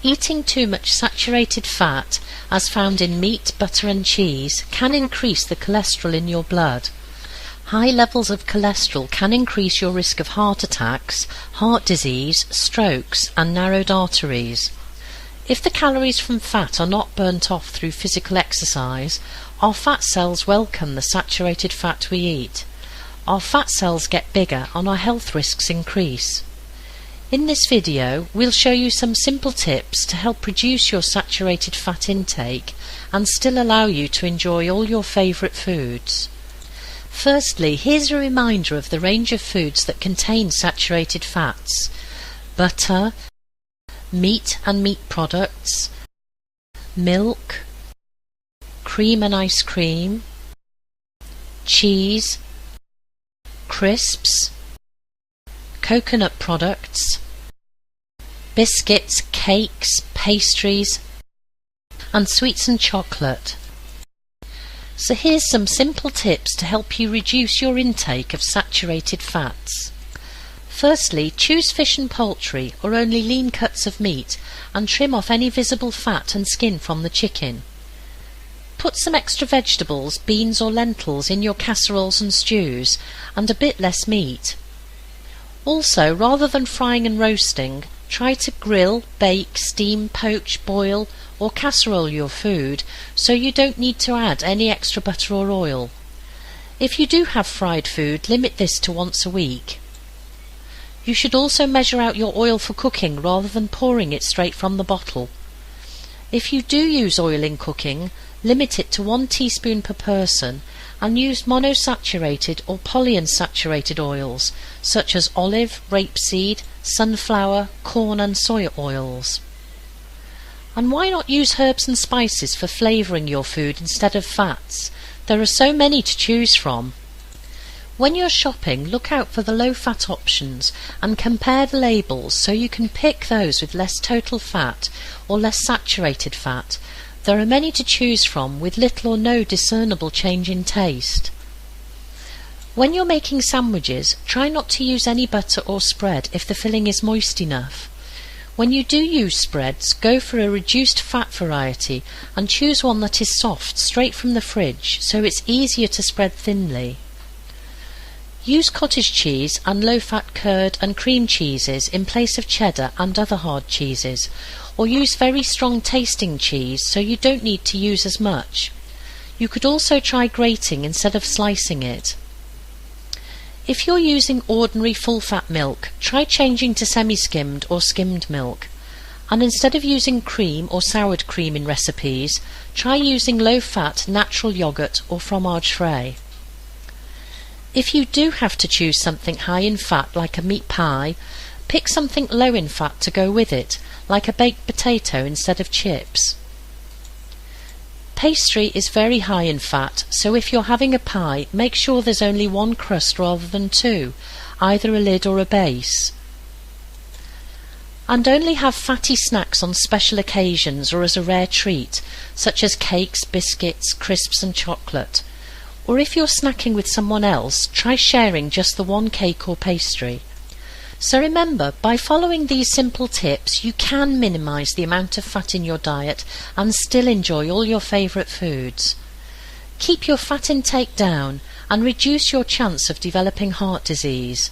Eating too much saturated fat, as found in meat, butter and cheese, can increase the cholesterol in your blood. High levels of cholesterol can increase your risk of heart attacks, heart disease, strokes and narrowed arteries. If the calories from fat are not burnt off through physical exercise, our fat cells welcome the saturated fat we eat. Our fat cells get bigger and our health risks increase. In this video, we'll show you some simple tips to help reduce your saturated fat intake and still allow you to enjoy all your favourite foods. Firstly, here's a reminder of the range of foods that contain saturated fats: butter, meat and meat products, milk, cream and ice cream, cheese, crisps, coconut products, biscuits, cakes, pastries and sweets and chocolate. So here's some simple tips to help you reduce your intake of saturated fats. Firstly, choose fish and poultry or only lean cuts of meat and trim off any visible fat and skin from the chicken. Put some extra vegetables, beans or lentils in your casseroles and stews and a bit less meat. Also, rather than frying and roasting, try to grill, bake, steam, poach, boil or casserole your food so you don't need to add any extra butter or oil. If you do have fried food, limit this to once a week. You should also measure out your oil for cooking rather than pouring it straight from the bottle. If you do use oil in cooking, limit it to 1 teaspoon per person and use monosaturated or polyunsaturated oils such as olive, rapeseed, sunflower, corn and soy oils. And why not use herbs and spices for flavouring your food instead of fats? There are so many to choose from. When you're shopping, look out for the low-fat options and compare the labels so you can pick those with less total fat or less saturated fat. There are many to choose from with little or no discernible change in taste. When you're making sandwiches, try not to use any butter or spread if the filling is moist enough. When you do use spreads, go for a reduced fat variety and choose one that is soft straight from the fridge so it's easier to spread thinly. Use cottage cheese and low-fat curd and cream cheeses in place of cheddar and other hard cheeses, or use very strong tasting cheese so you don't need to use as much. You could also try grating instead of slicing it. If you're using ordinary full-fat milk, try changing to semi-skimmed or skimmed milk. And instead of using cream or soured cream in recipes, try using low-fat natural yoghurt or fromage frais. If you do have to choose something high in fat like a meat pie, pick something low in fat to go with it, like a baked potato instead of chips. Pastry is very high in fat, so if you're having a pie, make sure there's only one crust rather than two, either a lid or a base. And only have fatty snacks on special occasions or as a rare treat, such as cakes, biscuits, crisps and chocolate. Or if you're snacking with someone else, try sharing just the one cake or pastry. So remember, by following these simple tips, you can minimise the amount of fat in your diet and still enjoy all your favourite foods. Keep your fat intake down and reduce your chance of developing heart disease.